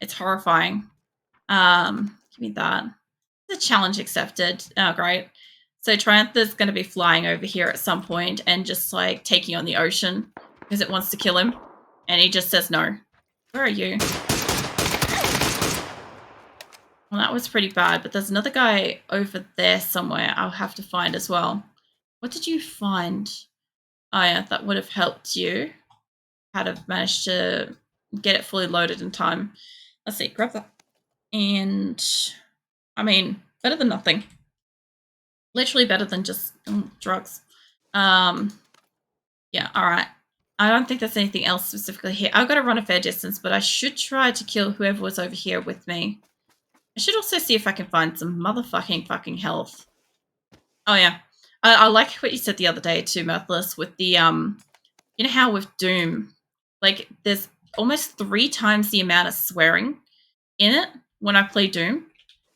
It's horrifying. Give me that. The challenge accepted. Oh, great. So Triantha's going to be flying over here at some point and just like taking on the ocean because it wants to kill him. And he just says no. Where are you? Well, that was pretty bad, but there's another guy over there somewhere I'll have to find as well. What did you find? Oh yeah, that would have helped you. Had have managed to get it fully loaded in time. Let's see, grab that. And I mean, better than nothing. Literally better than just drugs. Yeah, alright. I don't think there's anything else specifically here. I've got to run a fair distance, but I should try to kill whoever was over here with me. I should also see if I can find some motherfucking fucking health. Oh yeah. I like what you said the other day too, Mirthless, with the, you know how with Doom, like, there's almost 3 times the amount of swearing in it when I play Doom.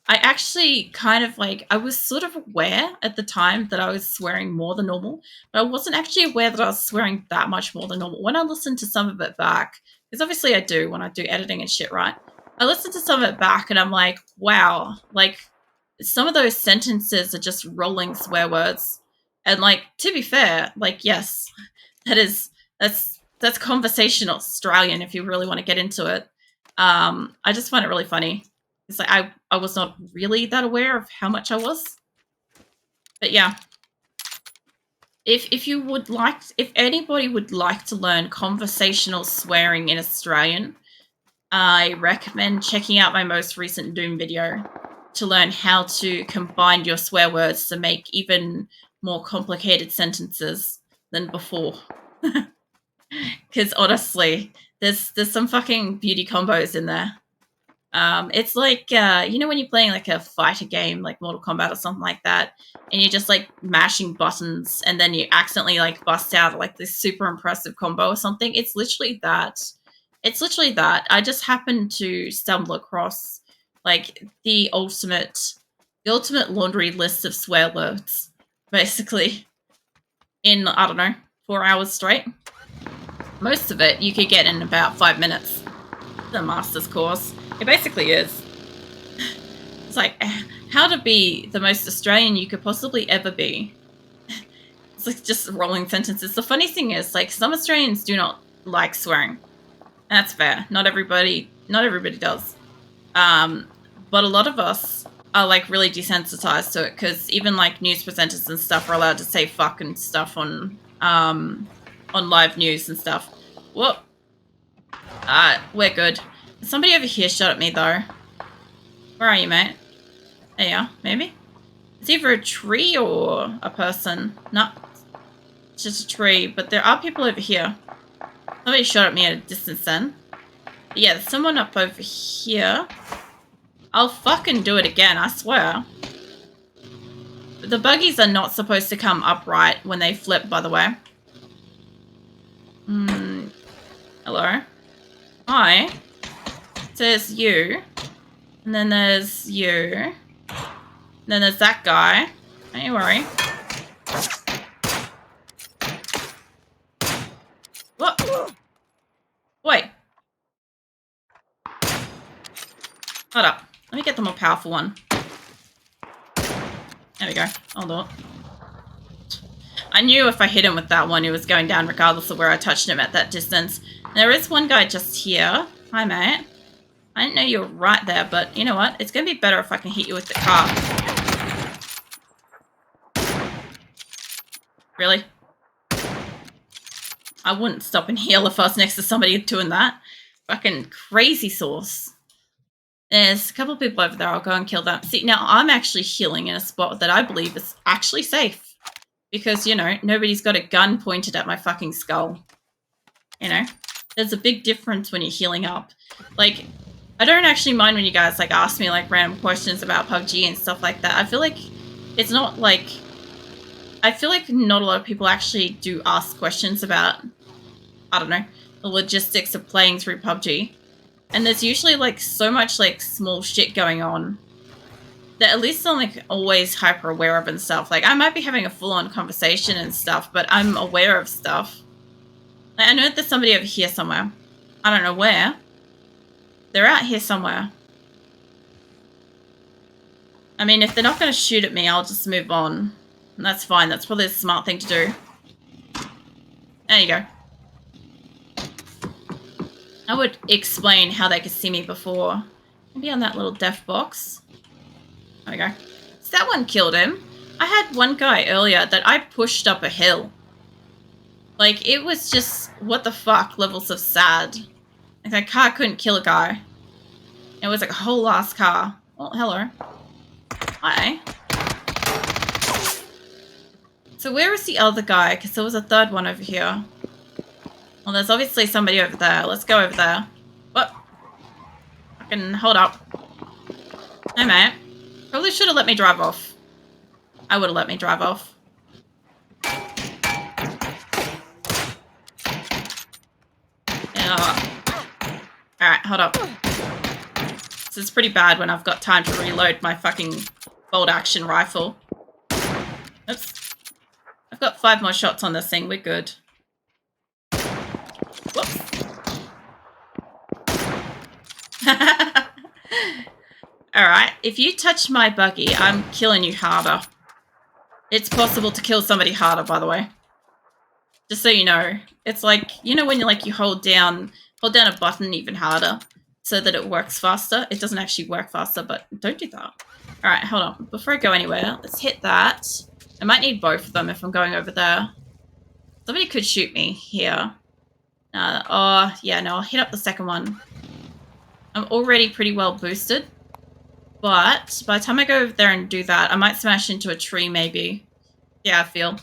I actually kind of like, I was sort of aware at the time that I was swearing more than normal, but I wasn't actually aware that I was swearing that much more than normal. When I listened to some of it back, because obviously I do when I do editing and shit, right? I listened to some of it back and I'm like, wow, like some of those sentences are just rolling swear words. And like, to be fair, like, yes, that's conversational Australian if you really want to get into it. I just find it really funny. It's like I was not really that aware of how much I was. But yeah. If you would like, if anybody would like to learn conversational swearing in Australian, I recommend checking out my most recent Doom video to learn how to combine your swear words to make even more complicated sentences than before. Because honestly, there's some fucking beauty combos in there. It's like, you know when you're playing like a fighter game, like Mortal Kombat or something like that, and you're just like mashing buttons and then you accidentally like bust out like this super impressive combo or something. It's literally that. It's literally that. I just happened to stumble across like the ultimate laundry list of swear words, basically, in, I don't know, 4 hours straight. Most of it you could get in about 5 minutes. The master's course. It basically is. It's like how to be the most Australian you could possibly ever be. It's like just rolling sentences. The funny thing is, like, some Australians do not like swearing. That's fair. Not everybody does. But a lot of us are like really desensitized to it because even like news presenters and stuff are allowed to say fuck and stuff on live news and stuff. Whoop. We're good. Somebody over here shot at me, though. Where are you, mate? There you are, maybe? It's either a tree or a person. No. It's just a tree, but there are people over here. Somebody shot at me at a distance then. But yeah, there's someone up over here. I'll fucking do it again, I swear. The buggies are not supposed to come upright when they flip, by the way. Hello? Hi. There's you. And then there's you. And then there's that guy. Don't you worry. What? Wait. Hold up. Let me get the more powerful one. There we go. I'll do it. I knew if I hit him with that one, he was going down regardless of where I touched him at that distance. There is one guy just here. Hi, mate. I didn't know you were right there, but you know what? It's going to be better if I can hit you with the car. Really? I wouldn't stop and heal if I was next to somebody doing that. Fucking crazy sauce. There's a couple of people over there. I'll go and kill them. See, now I'm actually healing in a spot that I believe is actually safe. Because, you know, nobody's got a gun pointed at my fucking skull. You know? There's a big difference when you're healing up. Like, I don't actually mind when you guys, like, ask me, like, random questions about PUBG and stuff like that. I feel like it's not, like... I feel like not a lot of people actually do ask questions about, I don't know, the logistics of playing through PUBG. And there's usually, like, so much, like, small shit going on that at least I'm, like, always hyper aware of and stuff. Like, I might be having a full-on conversation and stuff, but I'm aware of stuff. Like, I know there's somebody over here somewhere. I don't know where. They're out here somewhere. I mean, if they're not going to shoot at me, I'll just move on. And that's fine. That's probably a smart thing to do. There you go. I would explain how they could see me before. Maybe on that little def box. There we go. So that one killed him. I had one guy earlier that I pushed up a hill. Like, it was just, what the fuck, levels of sad. Like, that car couldn't kill a guy. It was like a whole ass car. Oh, hello. Hi. So where is the other guy? Because there was a third one over here. Well, there's obviously somebody over there. Let's go over there. What? Fucking hold up. Hey, mate. Probably should have let me drive off. I would have let me drive off. Yeah. Alright, hold up. This is pretty bad when I've got time to reload my fucking bolt action rifle. Oops. I've got 5 more shots on this thing. We're good. Whoops. Alright, if you touch my buggy, I'm killing you harder. It's possible to kill somebody harder, by the way. Just so you know. It's like, you know when you hold down a button even harder so that it works faster? It doesn't actually work faster, but don't do that. Alright, hold on. Before I go anywhere, let's hit that. I might need both of them if I'm going over there. Somebody could shoot me here. Oh, yeah, no, I'll hit up the second one. I'm already pretty well boosted. But by the time I go over there and do that, I might smash into a tree maybe. Yeah, I feel.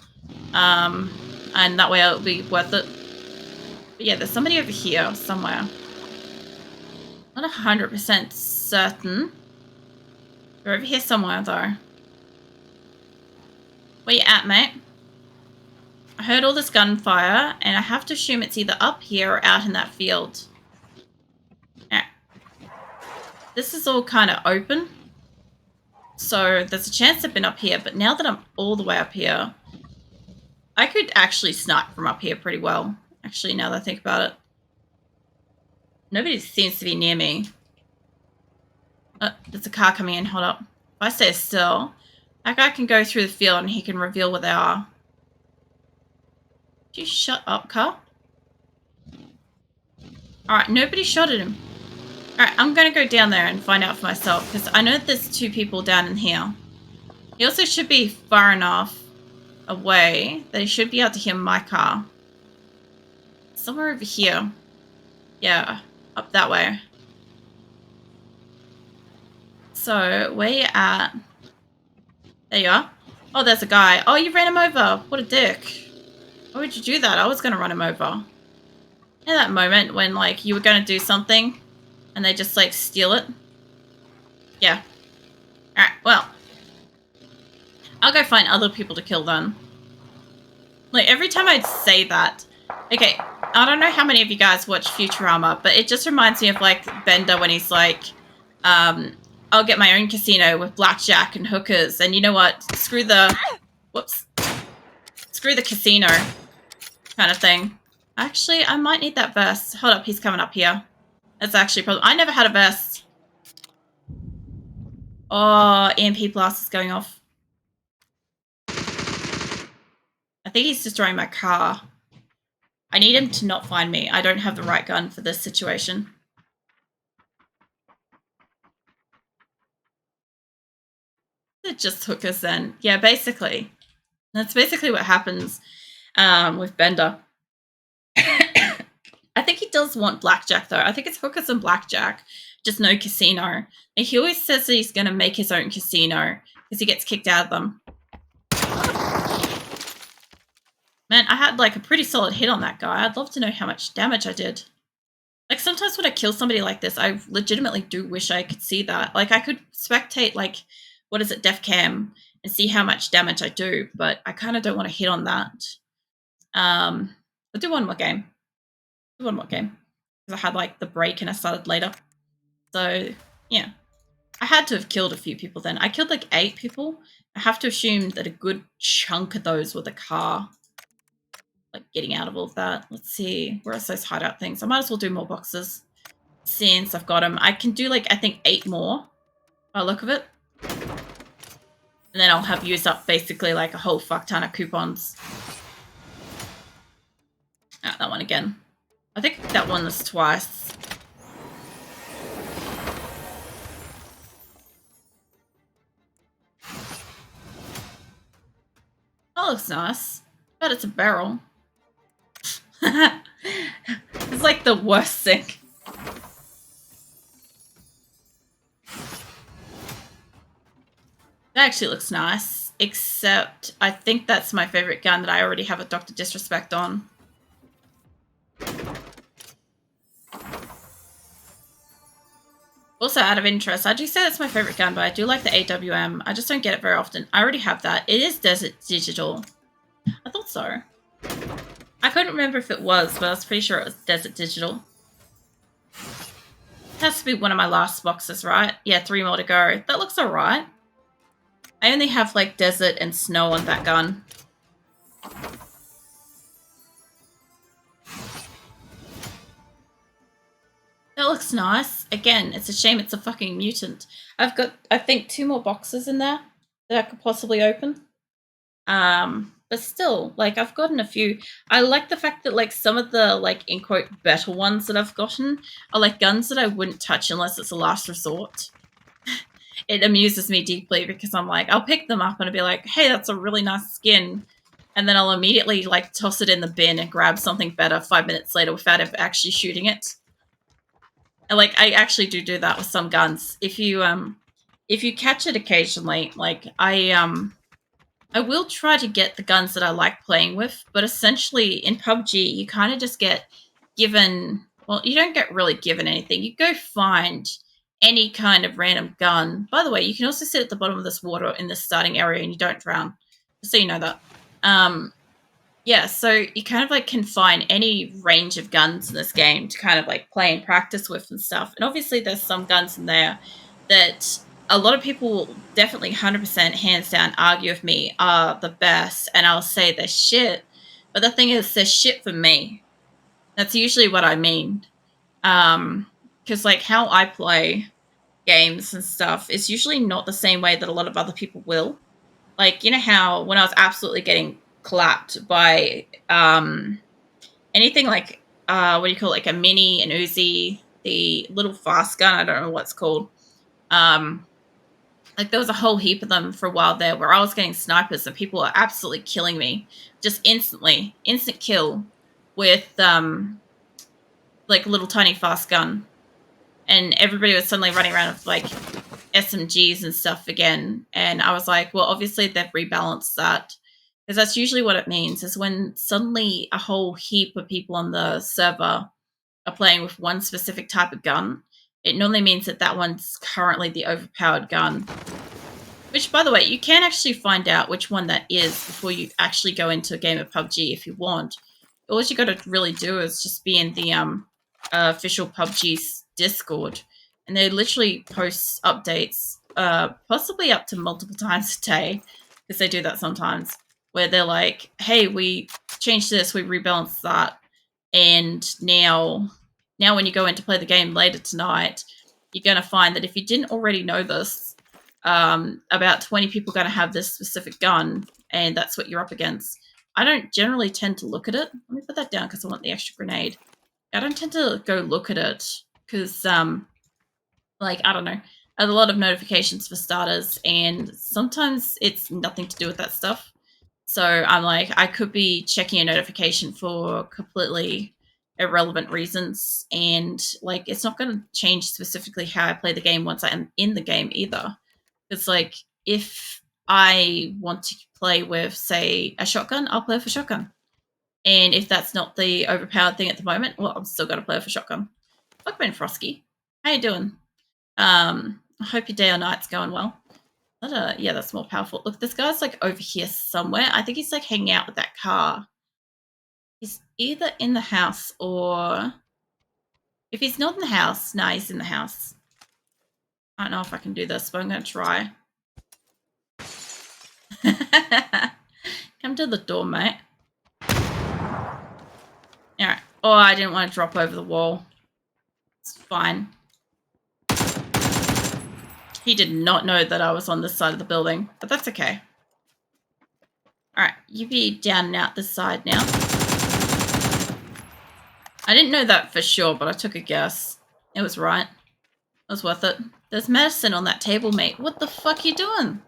And that way it'll be worth it. But yeah, there's somebody over here somewhere. Not 100% certain. They're over here somewhere though. Where you at, mate? I heard all this gunfire, and I have to assume it's either up here or out in that field. Yeah. This is all kind of open. So there's a chance they've been up here, but now that I'm all the way up here, I could actually snipe from up here pretty well. Actually, now that I think about it. Nobody seems to be near me. Oh, there's a car coming in. Hold up. If I stay still, that guy can go through the field and he can reveal where they are. Did you shut up, car? Alright, nobody shot at him. Alright, I'm going to go down there and find out for myself, because I know there's 2 people down in here. He also should be far enough away that he should be able to hear my car. Somewhere over here. Yeah, up that way. So, where you at? There you are. Oh, there's a guy. Oh, you ran him over. What a dick. Why would you do that? I was going to run him over. In that moment when, like, you were going to do something and they just, like, steal it. Yeah. Alright, well. I'll go find other people to kill then. Like, every time I'd say that... Okay, I don't know how many of you guys watch Futurama, but it just reminds me of, like, Bender when he's like, I'll get my own casino with blackjack and hookers, and you know what? Screw the... Whoops. Screw the casino. Kind of thing. Actually, I might need that vest. Hold up, he's coming up here. That's actually a problem. I never had a vest. Oh, EMP blast is going off. I think he's destroying my car. I need him to not find me. I don't have the right gun for this situation. They're just hookers then. Yeah, basically. That's basically what happens with Bender. I think he does want blackjack, though. I think it's hookers and blackjack, just no casino. And he always says that he's going to make his own casino because he gets kicked out of them. Man, I had, like, a pretty solid hit on that guy. I'd love to know how much damage I did. Like, sometimes when I kill somebody like this, I legitimately do wish I could see that. Like, I could spectate, like, what is it, def cam, and see how much damage I do, but I kind of don't want to hit on that. I'll do one more game. Because I had, like, the break and I started later. So, yeah. I had to have killed a few people then. I killed, like, 8 people. I have to assume that a good chunk of those were the car. Like, getting out of all of that. Let's see. Where are those hideout things? I might as well do more boxes. since I've got them. I can do like, I think 8 more by the look of it. And then I'll have used up basically like a whole fuck ton of coupons. Ah, that one again. I think that one was twice. That looks nice. But it's a barrel. It's like the worst thing. That actually looks nice. Except I think that's my favorite gun that I already have a Dr. Disrespect on. Also, out of interest, I do say that's my favorite gun, but I do like the AWM. I just don't get it very often. I already have that. It is Desert Digital. I thought so. I couldn't remember if it was, but I was pretty sure it was Desert Digital. It has to be one of my last boxes, right? Yeah, 3 more to go. That looks alright. I only have, like, desert and snow on that gun. That looks nice. Again, it's a shame it's a fucking mutant. I've got, I think, 2 more boxes in there that I could possibly open. But still, like, I've gotten a few. I like the fact that, like, some of the, like, in quote, better ones that I've gotten are, like, guns that I wouldn't touch unless it's a last resort. It amuses me deeply because I'm like, I'll pick them up and I'll be like, hey, that's a really nice skin. And then I'll immediately, like, toss it in the bin and grab something better 5 minutes later without ever actually shooting it. And, like, I actually do that with some guns. If you catch it occasionally, like, I will try to get the guns that I like playing with, but essentially in PUBG, you kind of just get given, well, you don't get really given anything. You go find any kind of random gun. By the way, you can also sit at the bottom of this water in this starting area and you don't drown, just so you know that. Yeah, so you kind of like can find any range of guns in this game to kind of like play and practice with and stuff. And obviously there's some guns in there that a lot of people will definitely 100% hands down argue with me are the best, and I'll say they're shit. But the thing is, they're shit for me. That's usually what I mean. Because like how I play games and stuff is usually not the same way that a lot of other people will. Like, you know how when I was absolutely getting clapped by anything like what do you call it, like a mini, an Uzi, the little fast gun, I don't know what's called. Like there was a whole heap of them for a while there where I was getting snipers and people were absolutely killing me just instantly, instant kill with like a little tiny fast gun, and everybody was suddenly running around with like SMGs and stuff again. And I was like, well, obviously they've rebalanced that, because that's usually what it means, is when suddenly a whole heap of people on the server are playing with one specific type of gun, it normally means that that one's currently the overpowered gun. Which, by the way, you can actually find out which one that is before you actually go into a game of PUBG if you want. All you got to really do is just be in the official PUBG Discord, and they literally post updates, possibly up to multiple times a day, because they do that sometimes, where they're like, hey, we changed this, we rebalanced that, and now when you go in to play the game later tonight, you're going to find that if you didn't already know this, about 20 people are going to have this specific gun, and that's what you're up against. I don't generally tend to look at it. Let me put that down because I want the extra grenade. I don't tend to go look at it because, like, I don't know. I have a lot of notifications for starters, and sometimes it's nothing to do with that stuff. So I'm like, I could be checking a notification for completely irrelevant reasons, and like, it's not going to change specifically how I play the game once I'm in the game either. It's like, if I want to play with, say, a shotgun, I'll play with a shotgun. And if that's not the overpowered thing at the moment, well, I'm still going to play with a shotgun. Fuck Ben Frosky. How you doing? I hope your day or night's going well. Yeah, that's more powerful. Look, this guy's like over here somewhere. I think he's like hanging out with that car. He's either in the house or... If he's not in the house, nah, he's in the house. I don't know if I can do this, but I'm going to try. Come to the door, mate. Alright. Oh, I didn't want to drop over the wall. It's fine. He did not know that I was on this side of the building, but that's okay. Alright, you be down and out this side now. I didn't know that for sure, but I took a guess. It was right. It was worth it. There's medicine on that table, mate. What the fuck are you doing?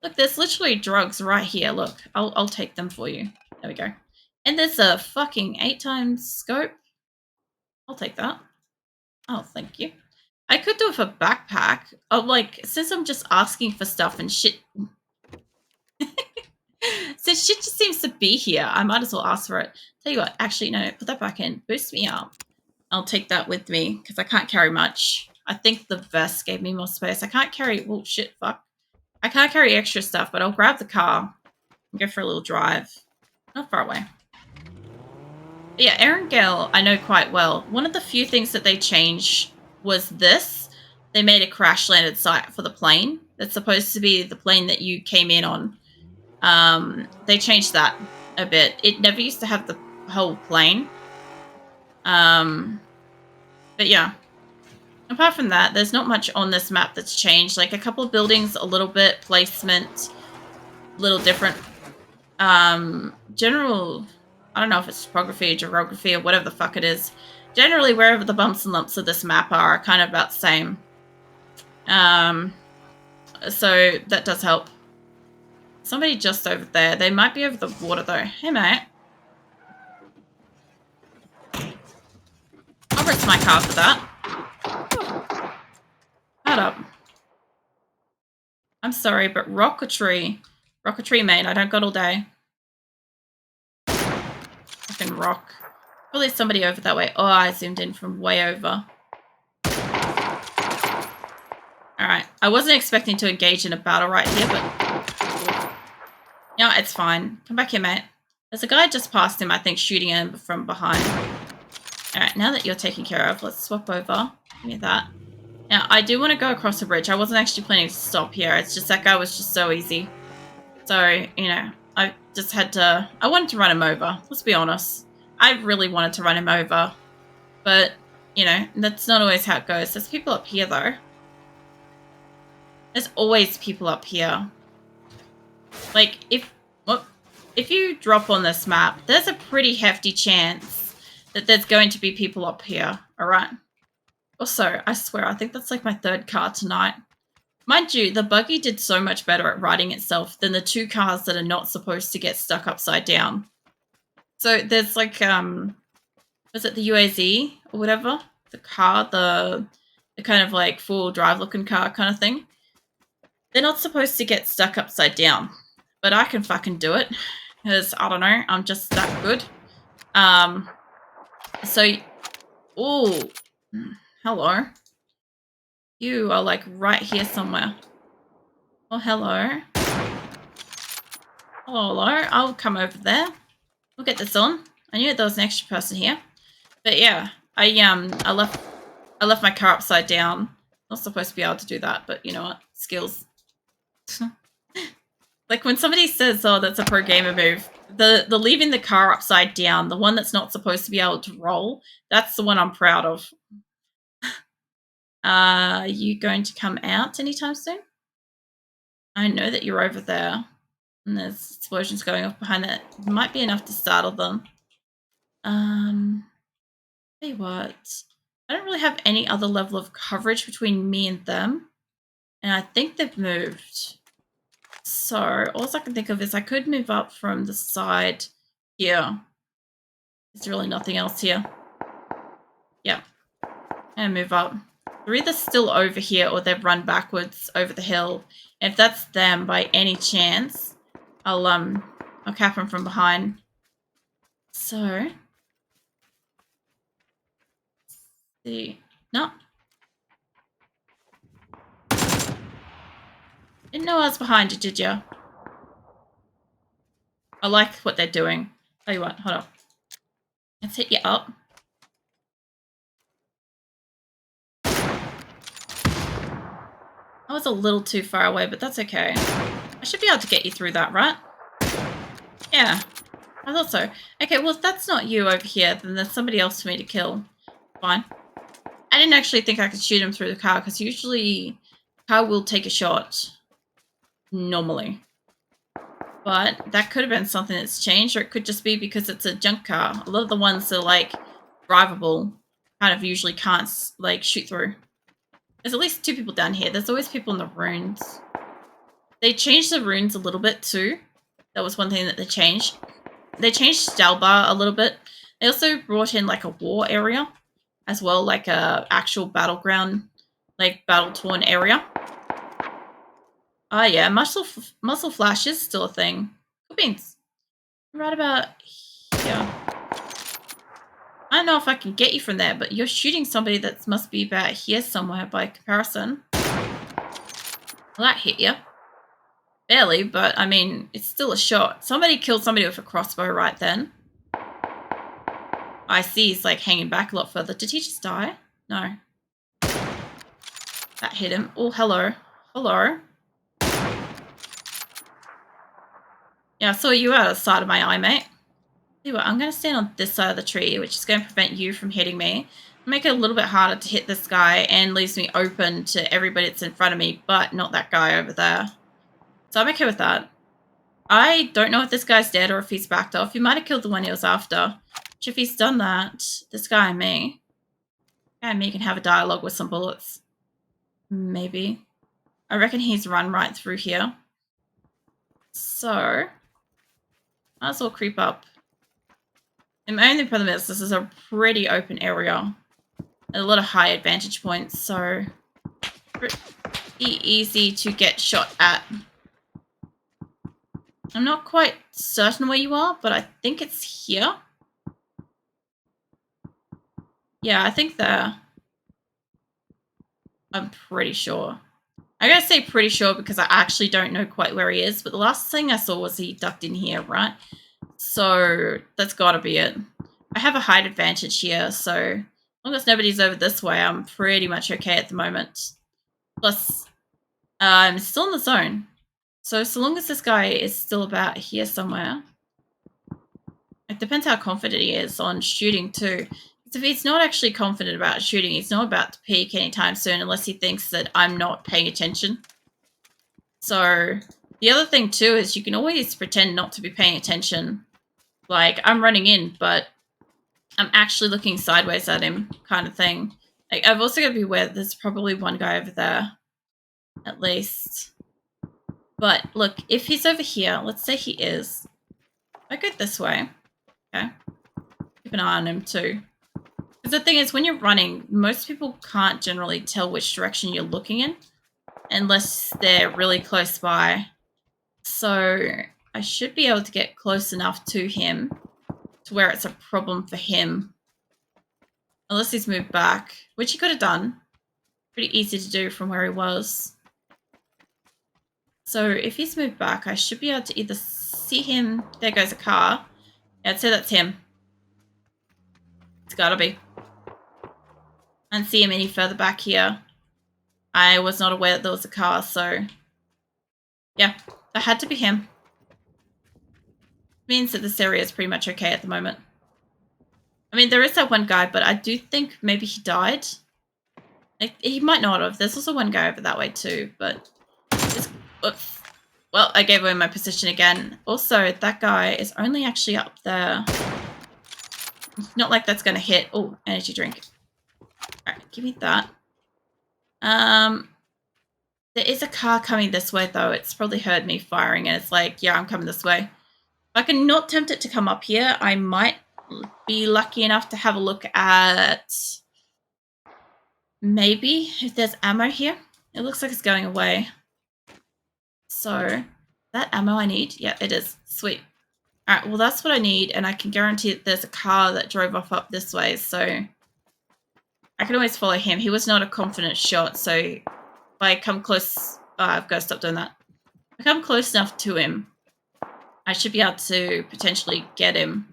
Look, there's literally drugs right here. Look, I'll take them for you. There we go. And there's a fucking 8x scope. I'll take that. Oh, thank you. I could do it for backpack. Oh, like, since I'm just asking for stuff and shit. Since shit just seems to be here, I might as well ask for it. Tell you what, actually, no, put that back in. Boost me up. I'll take that with me, because I can't carry much. I think the vest gave me more space. I can't carry... Oh, shit, fuck. I can't carry extra stuff, but I'll grab the car and go for a little drive. Not far away. But yeah, Erangel, I know quite well. One of the few things that they changed was this. They made a crash-landed site for the plane. That's supposed to be the plane that you came in on. They changed that a bit. It never used to have the whole plane. But yeah. Apart from that, there's not much on this map that's changed. Like a couple of buildings, a little bit, placement, a little different. General, I don't know if it's topography or geography or whatever the fuck it is. Generally, wherever the bumps and lumps of this map are kind of about the same. So that does help. Somebody just over there. They might be over the water though. Hey, mate. I'll risk my car for that. Hold up. I'm sorry, but rock or tree? Rock or tree, mate. I don't got all day. Fucking rock. Probably somebody over that way. Oh, I zoomed in from way over. Alright. I wasn't expecting to engage in a battle right here, but... No, it's fine. Come back here, mate. There's a guy just past him, I think, shooting him from behind. Alright, now that you're taken care of, let's swap over. Give me that. Now, I do want to go across the bridge. I wasn't actually planning to stop here. It's just that guy was just so easy. So, you know, I just had to... I wanted to run him over. Let's be honest. I really wanted to run him over. But, you know, that's not always how it goes. There's people up here, though. There's always people up here. Like, if you drop on this map, there's a pretty hefty chance that there's going to be people up here. Alright? Also, I swear, I think that's like my third car tonight. Mind you, the buggy did so much better at riding itself than the two cars that are not supposed to get stuck upside down. So there's like, was it the UAZ or whatever? The car, the kind of like full drive looking car kind of thing. They're not supposed to get stuck upside down. But I can fucking do it. Because, I don't know, I'm just that good. So, ooh. Hello. You are like right here somewhere. Oh, hello. Hello. I'll come over there. We'll get this on. I knew there was an extra person here. But yeah, I left my car upside down. Not supposed to be able to do that, but you know what? Skills. Like when somebody says, oh, that's a pro gamer move, the leaving the car upside down, the one that's not supposed to be able to roll, that's the one I'm proud of. Are you going to come out anytime soon? I know that you're over there. And there's explosions going off behind that. It might be enough to startle them. Tell you what. I don't really have any other level of coverage between me and them. And I think they've moved. So, all I can think of is I could move up from the side here. There's really nothing else here. Yeah. And move up. They're either still over here or they've run backwards over the hill. And if that's them by any chance, I'll cap them from behind. So, see. No. Didn't know I was behind you, did you? I like what they're doing. Tell you what, hold up. Let's hit you up. I was a little too far away, but that's okay. I should be able to get you through that, right? Yeah, I thought so. Okay, well, if that's not you over here, then there's somebody else for me to kill. Fine. didn't actually think I could shoot him through the car because usually car will take a shot normally. But that could have been something that's changed, or it could just be because it's a junk car. A lot of the ones that are like drivable kind of usually can't like shoot through. There's at least 2 people down here. There's always people in the ruins. They changed the runes a little bit too. That was one thing that they changed. They changed Stalbar a little bit. They also brought in like a war area as well, like a actual battleground, like battle-torn area. Oh yeah, muscle flash is still a thing. Cool beans. Right about here. I don't know if I can get you from there, but you're shooting somebody that must be about here somewhere by comparison. Well, that hit you. Barely, but I mean, it's still a shot. Somebody killed somebody with a crossbow right then. I see he's like hanging back a lot further. Did he just die? No. That hit him. Oh, hello. Hello. Yeah, I saw you out of the side of my eye, mate. See what, I'm going to stand on this side of the tree, which is going to prevent you from hitting me. Make it a little bit harder to hit this guy and leaves me open to everybody that's in front of me, but not that guy over there. So I'm okay with that. I don't know if this guy's dead or if he's backed off. He might have killed the one he was after. Which if he's done that, this guy and me can have a dialogue with some bullets. Maybe. I reckon he's run right through here. So, might as well creep up. And my only problem is this is a pretty open area. A lot of high advantage points, so pretty easy to get shot at. I'm not quite certain where you are, but I think it's here. Yeah, I think there. I'm pretty sure. I gotta say pretty sure because I actually don't know quite where he is, but the last thing I saw was he ducked in here, right? So that's gotta be it. I have a height advantage here, so as long as nobody's over this way, I'm pretty much okay at the moment. Plus, I'm still in the zone. So long as this guy is still about here somewhere, it depends how confident he is on shooting too. Because if he's not actually confident about shooting, he's not about to peek anytime soon unless he thinks that I'm not paying attention. So the other thing too is you can always pretend not to be paying attention. Like, I'm running in, but I'm actually looking sideways at him kind of thing. Like, I've also got to be aware that there's probably one guy over there, at least. But look, if he's over here, let's say he is. If I go this way, okay, keep an eye on him too. Because the thing is, when you're running, most people can't generally tell which direction you're looking in unless they're really close by. So I should be able to get close enough to him to where it's a problem for him. Unless he's moved back, which he could have done. Pretty easy to do from where he was. So if he's moved back, I should be able to either see him. There goes a car. Yeah, I'd say that's him. It's gotta be. I didn't see him any further back here. I was not aware that there was a car, so yeah, that had to be him. Means that this area is pretty much okay at the moment. I mean, there is that one guy, but I do think maybe he died. Like, he might not have. There's also one guy over that way too, but oops. Well, I gave away my position again. Also, that guy is only actually up there. It's not like that's going to hit. Oh, energy drink. Alright, give me that. There is a car coming this way, though. It's probably heard me firing, and it's like, yeah, I'm coming this way. If I can not tempt it to come up here, I might be lucky enough to have a look at maybe if there's ammo here. It looks like it's going away. So, that ammo I need? Yeah, it is. Sweet. Alright, well, that's what I need, and I can guarantee that there's a car that drove off up this way, so I can always follow him. He was not a confident shot, so if I come close... Oh, I've got to stop doing that. If I come close enough to him, I should be able to potentially get him.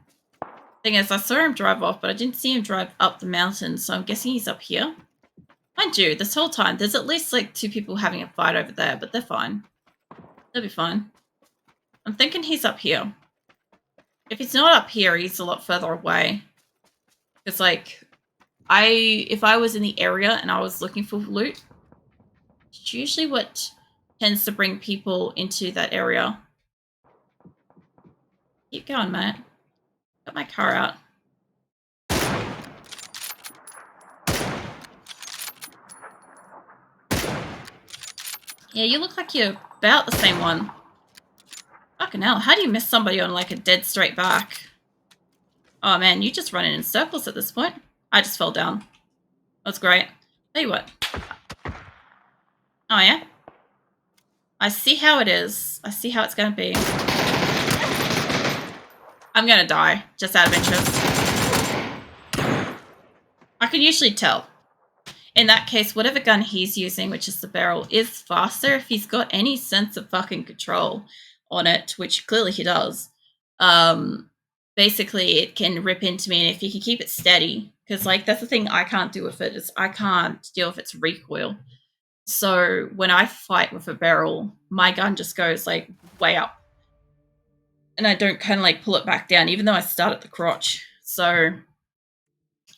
Thing is, I saw him drive off, but I didn't see him drive up the mountain, so I'm guessing he's up here. Mind you, this whole time, there's at least like 2 people having a fight over there, but they're fine. They'll be fine. I'm thinking he's up here. If he's not up here, he's a lot further away. Because, like, if I was in the area and I was looking for loot, it's usually what tends to bring people into that area. Keep going, mate. Got my car out. Yeah, you look like you're about the same one. Fucking hell, how do you miss somebody on like a dead straight back? Oh man, you just running in circles at this point. I just fell down. That's great. Tell you what. Oh yeah? I see how it is. I see how it's gonna be. I'm gonna die, just out of interest. I can usually tell. In that case, whatever gun he's using, which is the barrel, is faster if he's got any sense of fucking control on it, which clearly he does. Basically, it can rip into me, and if you can keep it steady, because like that's the thing I can't do with it, is I can't deal with its recoil. So when I fight with a barrel, my gun just goes like way up, and I don't kind of like pull it back down, even though I start at the crotch. So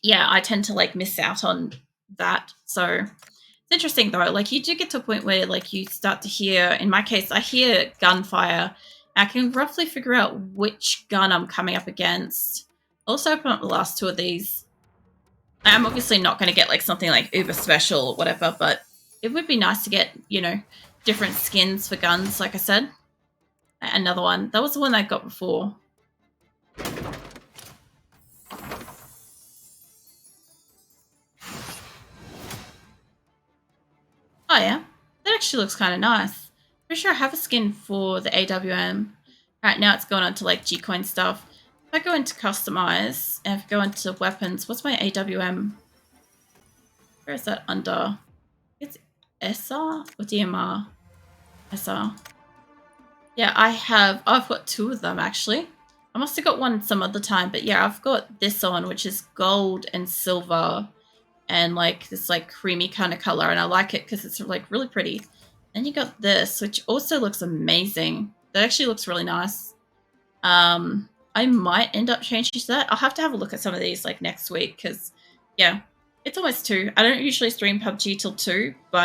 yeah, I tend to like miss out on that. So it's interesting though. Like you do get to a point where like you start to hear. In my case, I hear gunfire. I can roughly figure out which gun I'm coming up against. Also, open up the last two of these. I'm obviously not going to get like something like uber special or whatever, but it would be nice to get, you know, different skins for guns. Like I said, another one. That was the one I got before. Oh yeah, that actually looks kind of nice. Pretty sure I have a skin for the AWM. Right now it's going on to like G-Coin stuff. If I go into customize, and if I go into weapons, what's my AWM? Where is that under? It's SR or DMR? SR. Yeah, I've got two of them actually. I must have got one some other time, but yeah, I've got this on, which is gold and silver. And like this like creamy kind of color, and I like it because it's like really pretty. Then you got this, which also looks amazing. That actually looks really nice. I might end up changing to that. I'll have to have a look at some of these like next week because yeah, it's almost 2. I don't usually stream PUBG till 2, but